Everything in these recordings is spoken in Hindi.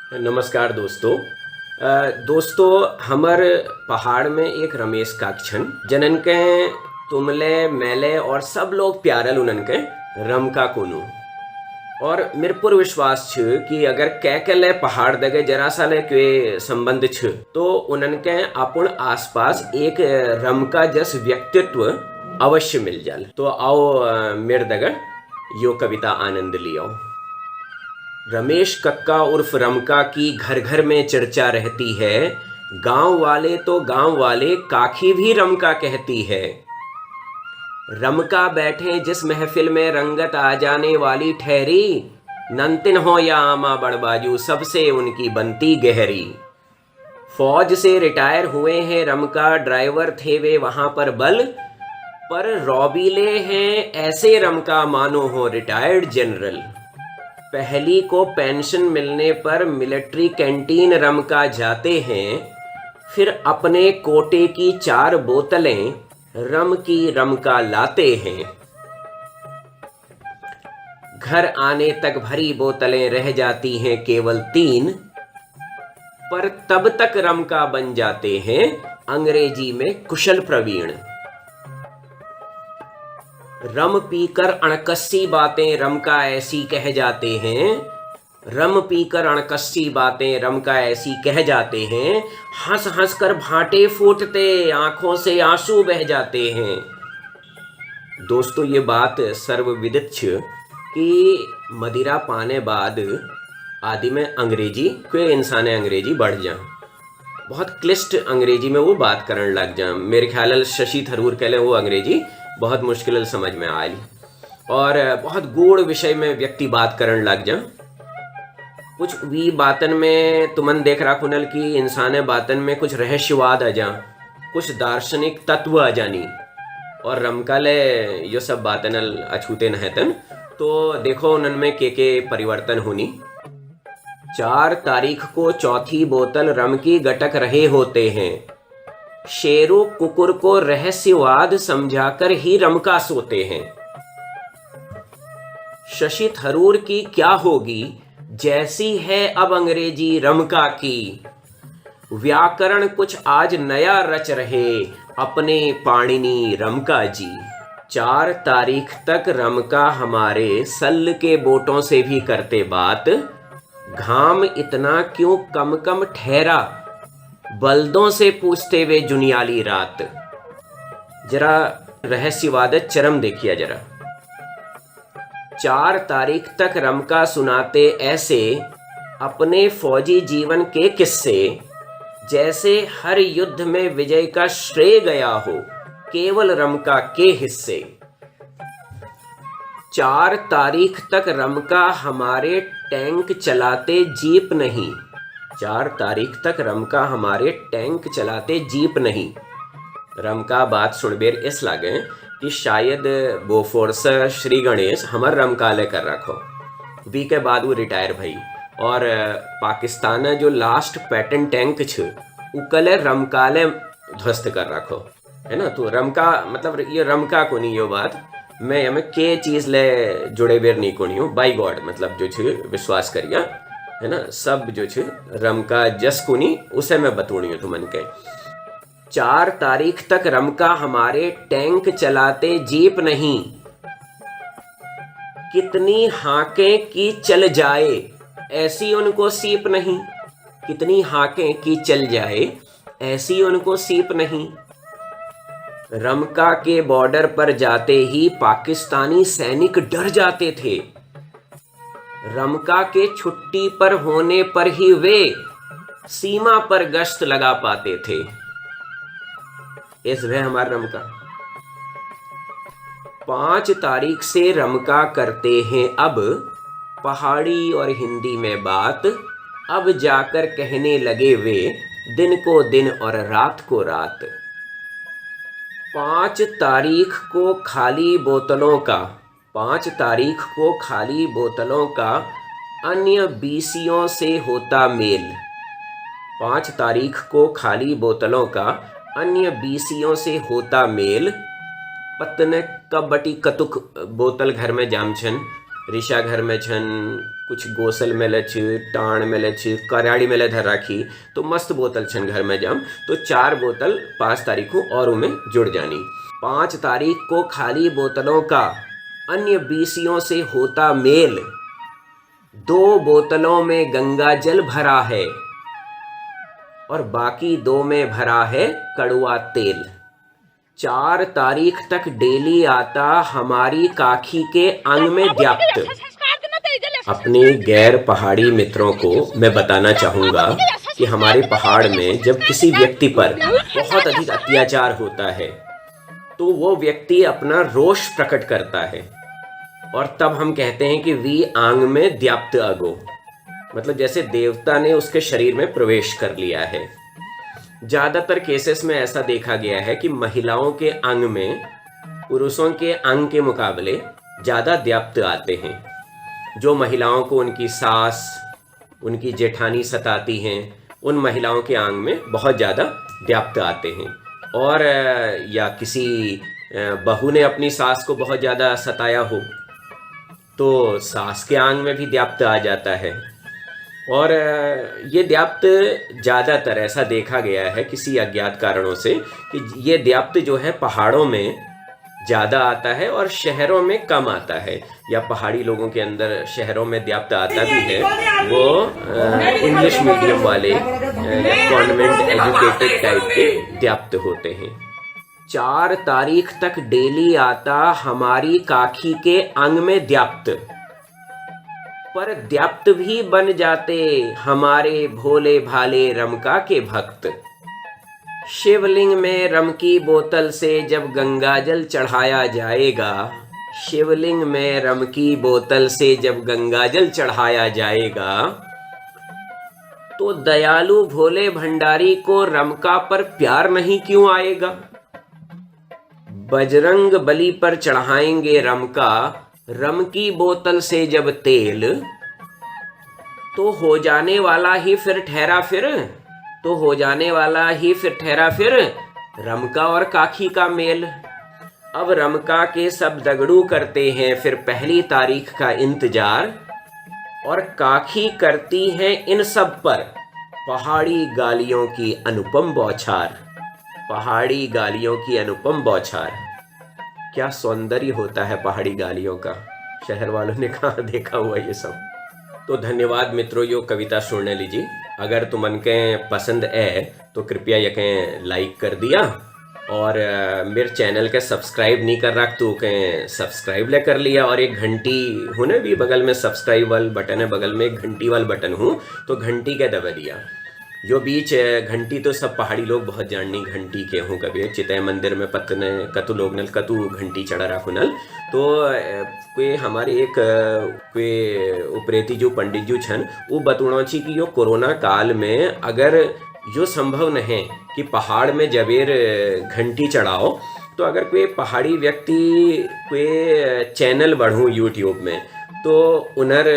नमस्कार दोस्तों। दोस्तों हमर पहाड़ में एक रमेश काक्षन जनन के तुमले मेले और सब लोग प्यारल उनन के रमका कोनु। और मेरे पूर्ण विश्वास छ कि अगर कै के ले पहाड़ दगे जरा सा ले के संबंध छ तो उनन के अपन आसपास एक रमका जस व्यक्तित्व अवश्य मिल जाल। तो आओ मेरे दगे यो कविता आनंद लियो। रमेश कक्का उर्फ रमका की घर घर में चर्चा रहती है। गांव वाले तो गांव वाले काखी भी रमका कहती है। रमका बैठे जिस महफिल में रंगत आ जाने वाली ठहरी। नंतिन हो या आमा बड़बाजू सबसे उनकी बनती गहरी। फौज से रिटायर हुए हैं रमका, ड्राइवर थे वे वहां पर बल। पर रौबीले हैं ऐसे रमका मानो हो रिटायर्ड जनरल। पहली को पेंशन मिलने पर मिलिट्री कैंटीन रमका जाते हैं। फिर अपने कोटे की 4 बोतलें रम की रमका लाते हैं। घर आने तक भरी बोतलें रह जाती हैं केवल 3। पर तब तक रमका बन जाते हैं अंग्रेजी में कुशल प्रवीण। रम पीकर अणकस्सी बातें रमका ऐसी कह जाते हैं। रम पीकर अणकस्सी बातें रमका ऐसी कह जाते हैं। हंस हंस कर भांटे फूटते आंखों से आंसू बह जाते हैं। दोस्तों ये बात सर्वविदित छ कि मदिरा पाने बाद आदि में अंग्रेजी कोई इंसान अंग्रेजी बढ़ जा, बहुत क्लिष्ट अंग्रेजी में वो बात करने लग जा। मेरे ख्याल शशि थरूर के लिए वो अंग्रेजी बहुत मुश्किल समझ में आयल और बहुत गूढ़ विषय में व्यक्ति बात करने लग जा। कुछ भी बातन में तुमन देख रहा खुनल की इंसान बातन में कुछ रहस्यवाद आ जा, कुछ दार्शनिक तत्व आ जानी। और रमका ले यो सब बातन अछूते नहतन तो देखो उनन में के परिवर्तन होनी। 4 तारीख को चौथी बोतल रम की गटक रहे होते हैं। शेरों कुकुर को रहस्यवाद समझाकर ही रमका सोते हैं। शशि थरूर की क्या होगी जैसी है अब अंग्रेजी रमका की। व्याकरण कुछ आज नया रच रहे अपने पाणिनी रमका जी। 4 तारीख तक रमका हमारे सल्ल के बोटों से भी करते बात। घाम इतना क्यों कम कम ठहरा बल्दों से पूछते वे जुनियाली रात। जरा रहस्यवाद चरम देखिए जरा। 4 तारीख तक रमका सुनाते ऐसे अपने फौजी जीवन के किस्से। जैसे हर युद्ध में विजय का श्रेय गया हो केवल रमका के हिस्से। 4 तारीख तक रमका हमारे टैंक चलाते जीप नहीं। 4 तारीख तक रमका हमारे टैंक चलाते जीप नहीं। रमका बात सुनबेर इस लागे कि शायद बोफोर्स श्री गणेश हमर रमका ले कर रखो। वी के बाद वो रिटायर भई और पाकिस्तान जो लास्ट पैटर्न टैंक छ उकले रमका ले ध्वस्त कर रखो है ना। तो रमका मतलब ये रमका को नहीं यो बात मैं हमें के चीज ले जुड़े बेर नहीं कोनी हो बाई गॉड मतलब जो छ विश्वास करिया है ना। सब जो छ रमका जस कुनी उसे मैं बतूणी हूँ तुमन के। 4 तारीख तक रमका हमारे टैंक चलाते जीप नहीं। कितनी हाकें की चल जाए ऐसी उनको सीप नहीं। कितनी हाकें की चल जाए ऐसी उनको सीप नहीं। रमका के बॉर्डर पर जाते ही पाकिस्तानी सैनिक डर जाते थे। रमका के छुट्टी पर होने पर ही वे सीमा पर गश्त लगा पाते थे। इस वे हमारा रमका 5 तारीख से रमका करते हैं अब पहाड़ी और हिंदी में बात। अब जाकर कहने लगे वे दिन को दिन और रात को रात। 5 तारीख को खाली बोतलों का 5 तारीख को खाली बोतलों का अन्य बीसियों से होता मेल। 5 तारीख को खाली बोतलों का अन्य बीसियों से होता मेल। पत्तने कब बटी कतुक बोतल घर में जामछन ऋषा घर में छन, कुछ गोसल मेले छ, टाण मेले छ, कराड़ी मेले धर राखी, तो मस्त बोतल छन घर में जम, तो 4 बोतल 5 तारीख को और में जुड़ जानी। 5 तारीख को खाली बोतलों का अन्य बीसियों से होता मेल, 2 बोतलों में गंगा जल भरा है और बाकी 2 में भरा है कड़वा तेल। 4 तारीख तक डेली आता हमारी काखी के अंग में व्याप्त। अपने गैर पहाड़ी मित्रों को मैं बताना चाहूंगा कि हमारे पहाड़ में जब किसी व्यक्ति पर बहुत अधिक अत्याचार होता है तो वो व्यक्ति अपना रोष प्रकट करता है और तब हम कहते हैं कि वी आंग में व्याप्त अगो, मतलब जैसे देवता ने उसके शरीर में प्रवेश कर लिया है। ज्यादातर केसेस में ऐसा देखा गया है कि महिलाओं के अंग में पुरुषों के अंग के मुकाबले ज्यादा व्याप्त आते हैं। जो महिलाओं को उनकी सास, उनकी जेठानी सताती हैं, उन महिलाओं के अंग में बहुत ज्यादा व्याप्त आते हैं। और या किसी बहू ने अपनी सास को बहुत ज्यादा सताया हो तो सास के अंग में भी व्याप्त आ जाता है। और ये व्याप्त ज़्यादातर ऐसा देखा गया है किसी अज्ञात कारणों से कि ये व्याप्त जो है पहाड़ों में ज़्यादा आता है और शहरों में कम आता है, या पहाड़ी लोगों के अंदर शहरों में व्याप्त आता भी है, वो इंग्लिश मीडियम वाले कॉन्वेंट एजुकेटेड टाइप के व्याप्त होते हैं। 4 तारीख तक डेली आता हमारी काखी के अंग में व्याप्त, पर व्याप्त भी बन जाते हमारे भोले भाले रमका के भक्त। शिवलिंग में रम की बोतल से जब गंगाजल चढ़ाया जाएगा, शिवलिंग में रम की बोतल से जब गंगाजल चढ़ाया जाएगा, तो दयालु भोले भंडारी को रमका पर प्यार नहीं क्यों आएगा। बजरंग बली पर चढ़ाएंगे रमका, रम की बोतल से जब तेल, तो हो जाने वाला ही फिर ठहरा फिर, तो हो जाने वाला ही फिर ठहरा फिर रमका और काखी का मेल। अब रमका के सब दगड़ू करते हैं फिर 1 तारीख का इंतजार, और काखी करती हैं इन सब पर पहाड़ी गालियों की अनुपम बौछार। पहाड़ी गालियों की अनुपम बौछार। क्या सौंदर्य होता है पहाड़ी गालियों का, शहर वालों ने कहाँ देखा हुआ ये सब। तो धन्यवाद मित्रों, यो कविता सुनने लीजिए। अगर तुमन के पसंद है तो कृपया यकें लाइक कर दिया, और मेरे चैनल के सब्सक्राइब नहीं कर रख तो के सब्सक्राइब ले कर लिया, और एक घंटी होने भी बगल में सब्सक्राइब वाल बटन है, बगल में एक घंटी वाल बटन हूँ तो घंटी के दबा दिया। जो बीच घंटी तो सब पहाड़ी लोग बहुत जाननी घंटी के हूँ, कभी चितय मंदिर में पतने कतु लोग नल कतु घंटी चढ़ा रखो नल। तो कोई हमारे एक कोई उपरेती जो पंडित जो छन वो बतुणो छी कि यो कोरोना काल में अगर यो संभव नहीं कि पहाड़ में जबेर घंटी चढ़ाओ, तो अगर कोई पहाड़ी व्यक्ति कोई चैनल बढ़ूँ यूट्यूब में, तो उनर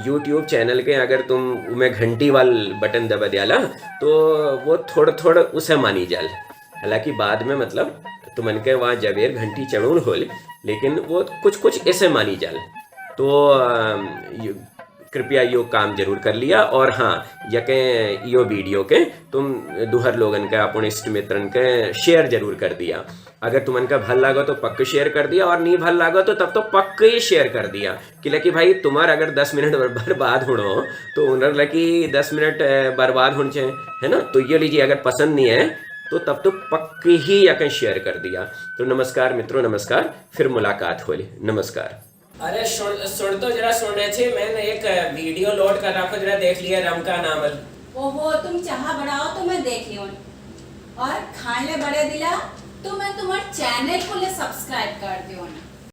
यूट्यूब चैनल के अगर तुम उमें घंटी वाल बटन दबा दियाला तो वो थोड़ा उसे मानी जाल। हालांकि बाद में मतलब तुमन के वहाँ जबेर घंटी चढ़ून होल, लेकिन वो कुछ ऐसे मानी जाल। तो कृपया यो काम जरूर कर लिया। और हाँ, यके यो वीडियो के तुम दुहर लोगन के अपन इष्ट मित्रन के शेयर जरूर कर दिया। अगर तुमन का भल लागो तो पक्का शेयर कर दिया, और नहीं भल लागो तो तब तो पक्का ही शेयर कर दिया। कि भाई तुम्हार अगर 10 मिनट बर्बाद होनो तो उनर लगी 10 मिनट बर्बाद होने चाहिए, है ना। तो ये लीजिए, अगर पसंद नहीं है तो तब तो पक्के ही यके शेयर कर दिया। तो नमस्कार मित्रों, नमस्कार, फिर मुलाकात होली, नमस्कार। अरे सुन तो जरा सुनने छे, मैंने एक वीडियो लोड कर रखो, जरा देख लिया रमका नावल। ओहो, तुम चाह बढ़ाओ तो मैं देख लियो, और खाने बड़े दिला तो मैं तुम्हारे चैनल को ले सब्सक्राइब कर दियो।